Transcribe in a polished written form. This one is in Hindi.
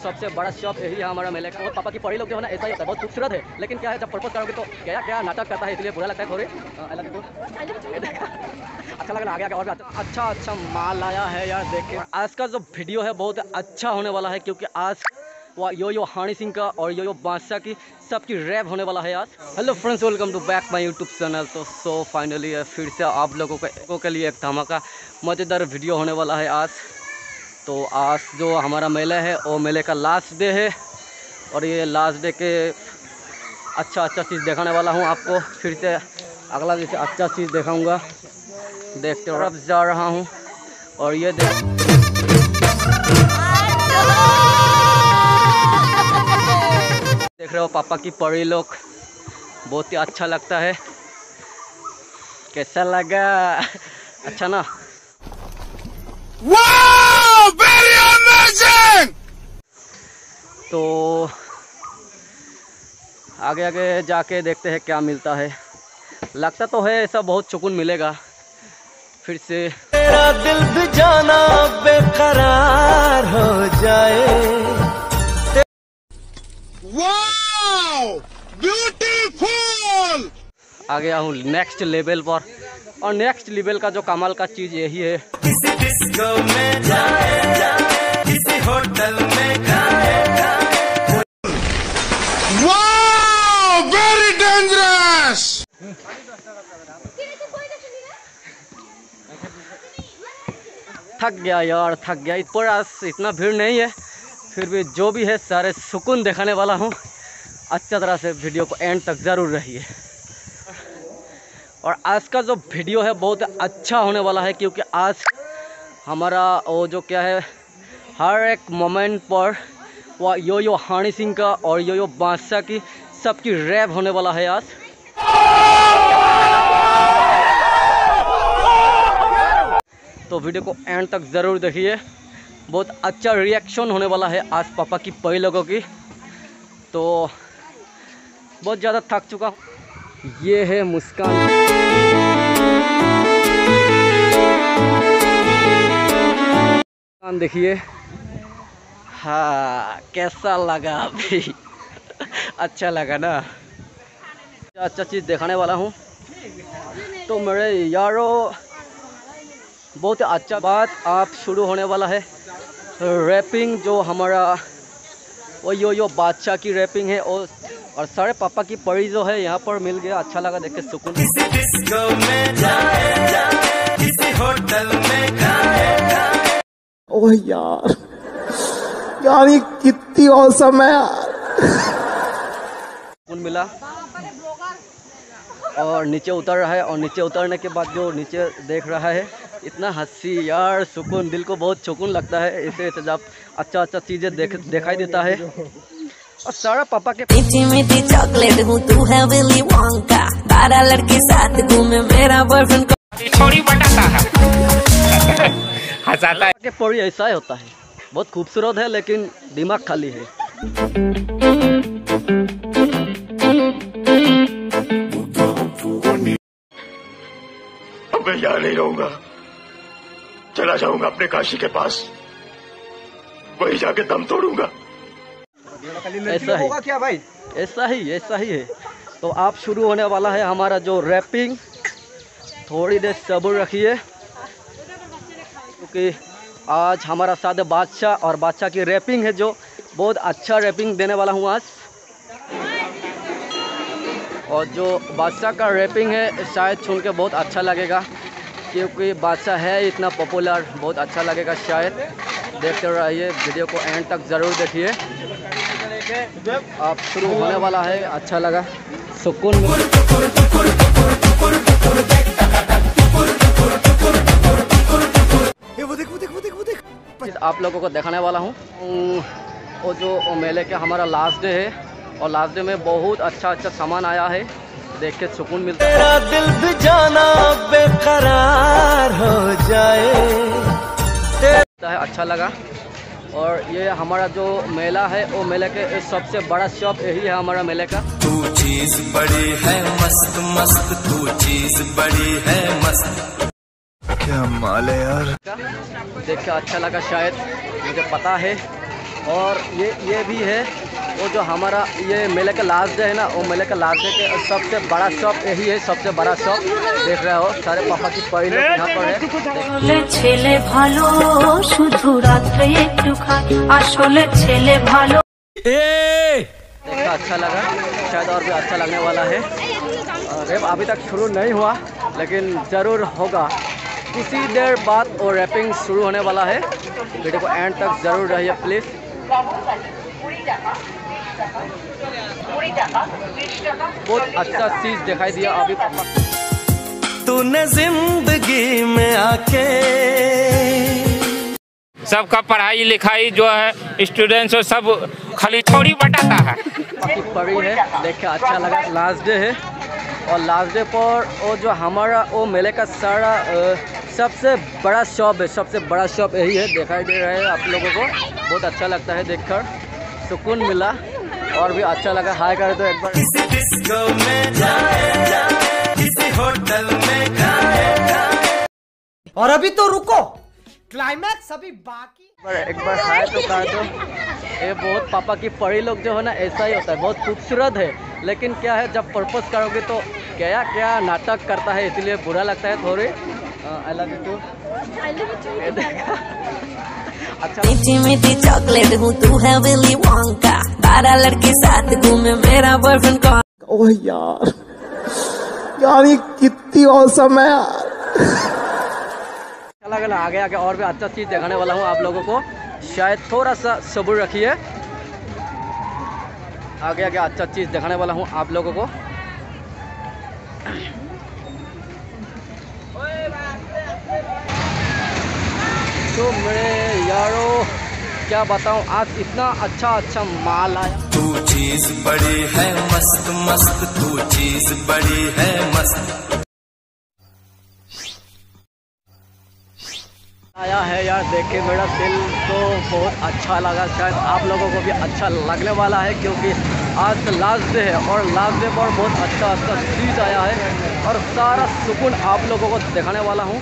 सबसे बड़ा शॉप यही है हमारा मेले का। और पापा की पढ़ी लोग जो है ना ऐसा ही होता है, बहुत खूबसूरत है, लेकिन क्या है जब प्रपोज करोगे तो क्या क्या नाटक करता है, इसलिए बुरा लगता है थोड़ी। अच्छा लगा, आगे और अच्छा माल आया है यार। देखिए आज का जो वीडियो है बहुत अच्छा होने वाला है, क्योंकि आज यो हनी सिंह का और यो बादशाह की सबकी रैप होने वाला है आज। Hello friends, welcome to back my YouTube channel. तो सो फाइनली फिर से आप लोगों के लिए एक धमाका मज़ेदार वीडियो होने वाला है आज। तो आज जो हमारा मेला है वो मेले का लास्ट डे है, और ये लास्ट डे के अच्छा चीज़ दिखाने वाला हूँ आपको। फिर से अगला जैसे अच्छा चीज़ दिखाऊंगा, देखते तरफ जा रहा हूँ। और ये देख रहे हो पापा की परी लोग, बहुत ही अच्छा लगता है। कैसा लगा? अच्छा ना? Wow! Very amazing! तो आगे आगे जाके देखते हैं क्या मिलता है। लगता तो है ऐसा बहुत सुकून मिलेगा। फिर से तेरा दिल भी जाना बेकरार हो जाए। Wow! Beautiful! आ गया हूँ नेक्स्ट लेवल पर, और नेक्स्ट लेवल का जो कमाल का चीज़ यही है। किसी डिस्को में जाए, किसी होटल में खाए। Wow! Very dangerous! थक गया यार, थक गया। पर आज इतना भीड़ नहीं है, फिर भी जो भी है सारे सुकून दिखाने वाला हूँ। अच्छा तरह से वीडियो को एंड तक ज़रूर रहिए। और आज का जो वीडियो है बहुत अच्छा होने वाला है, क्योंकि आज हमारा वो जो क्या है, हर एक मोमेंट पर वो यो हनी सिंह का और यो बादशाह की सबकी रैप होने वाला है आज। तो वीडियो को एंड तक ज़रूर देखिए, बहुत अच्छा रिएक्शन होने वाला है आज पापा की परी लोगों की। तो बहुत ज़्यादा थक चुका हूँ। ये है मुस्कान। देखिए, हाँ कैसा लगा अभी? अच्छा लगा ना? अच्छा चीज़ दिखाने वाला हूँ। तो मेरे यारों बहुत अच्छा बात आप शुरू होने वाला है। रैपिंग जो हमारा वो यो बादशाह की रैपिंग है, और सारे पापा की परी जो है यहाँ पर मिल गया। अच्छा लगा देख के सुकून। किसी डिस्को में जाए, किसी होटल में खाए। ओह यार ये कितनी औसम है यार। सुकून मिला। और नीचे उतर रहा है, और नीचे उतरने के बाद जो नीचे देख रहा है, इतना हंसी यार, सुकून, दिल को बहुत सुकून लगता है। इसे जब अच्छा चीज़ें दिखाई देता है। और सारा पापा के मीठी मीठी चॉकलेट हूँ, तू है विली वोंका, 12 लड़के साथ घूमे, मेरा बॉयफ्रेंड छोड़ी बताता है, हंसाता है। के परी ऐसा ही होता है, बहुत खूबसूरत है लेकिन दिमाग खाली है। अब मैं यहाँ नहीं रहूंगा, चला जाऊंगा अपने काशी के पास, वहीं जाके दम तोड़ूंगा। ऐसा ही क्या भाई? ऐसा ही है। तो आप शुरू होने वाला है हमारा जो रैपिंग। थोड़ी देर सब्र रखिए, क्योंकि आज हमारा साथ बादशाह, और बादशाह की रैपिंग है जो बहुत अच्छा रैपिंग देने वाला हूँ आज। और जो बादशाह का रैपिंग है शायद सुन के बहुत अच्छा लगेगा, क्योंकि बादशाह है इतना पॉपुलर, बहुत अच्छा लगेगा शायद। देखते रहिए, वीडियो को एंड तक ज़रूर देखिए। आप शुरू होने वाला है, अच्छा लगा, सुकून में। आप लोगों को दिखाने वाला हूँ वो जो मेले के हमारा लास्ट डे है, और लास्ट डे में बहुत अच्छा सामान आया है, देख के सुकून मिलता है। तेरा दिल भी जाना बेकरार हो जाए। अच्छा लगा। और ये हमारा जो मेला है वो मेले के सबसे बड़ा शॉप यही है हमारा मेले का। तू चीज बड़ी है मस्त मस्त, तू चीज बड़ी है मस्त। क्या माल है यार। देख के अच्छा लगा शायद, मुझे पता है। और ये भी है वो जो हमारा ये मेले का लास्ट डे है ना, वो मेले का लास्ट डे के सबसे बड़ा शॉप यही है, सबसे बड़ा शॉप देख रहे हो। सारे पापा की परी लोग यहाँ पर है। ছেলে ভালো শুধু রাত্রে একটু খায় আসলে ছেলে ভালো। देखा अच्छा लगा, शायद और भी अच्छा लगने वाला है। रैप अभी तक शुरू नहीं हुआ लेकिन ज़रूर होगा, कुछ ही देर बाद और रैपिंग शुरू होने वाला है। वीडियो को एंड तक ज़रूर रहिए प्लीज़। बहुत अच्छा चीज़ दिखाई दिया अभी पापा। तूने जिंदगी में आके सबका पढ़ाई लिखाई जो है स्टूडेंट्स सब खाली थोड़ी बटाता है। बाकी पड़ी है, देख के अच्छा लगा। लास्ट डे है और लास्ट डे पर वो जो हमारा वो मेले का सारा सबसे बड़ा शॉप है, सबसे बड़ा शॉप यही है, दिखाई दे रहा है आप लोगों को। बहुत अच्छा लगता है देखकर, सुकून मिला और भी अच्छा लगा। हाय कर दो एक बार। किसी डिस्को में जाए, किसी होटल में खाए। और अभी तो रुको, क्लाइमैक्स अभी बाकी। एक बार हाय तो कर दो। ये बहुत पापा की परी लोग जो है ना ऐसा ही होता है, बहुत खूबसूरत है, लेकिन क्या है जब प्रपोज करोगे तो क्या क्या नाटक करता है, इसलिए बुरा लगता है थोड़ी। I love you too. अच्छा मीठी मीठी चॉकलेट हूँ, तू है विली वोंका, 12 लड़के साथ घूमे, मेरा बॉयफ्रेंड कौन। ओह यार, यार ये कितनी औसम है यार। लगा ना, आगे आगे और भी अच्छा चीज़ दिखाने वाला हूँ आप लोगों को, शायद थोड़ा सा सब्र रखिए। आगे आगे अच्छा चीज़ दिखाने वाला हूँ आप लोगों को। तो मेरे यारो क्या बताऊँ, आज इतना अच्छा माल आया। तू चीज बड़ी है मस्त मस्त, तू चीज बड़ी है मस्त। आया है यार, देख के मेरा दिल तो बहुत अच्छा लगा, शायद आप लोगों को भी अच्छा लगने वाला है, क्योंकि आज लास्ट डे है और लास्ट डे पर बहुत अच्छा चीज़ आया है और सारा सुकून आप लोगों को दिखाने वाला हूँ।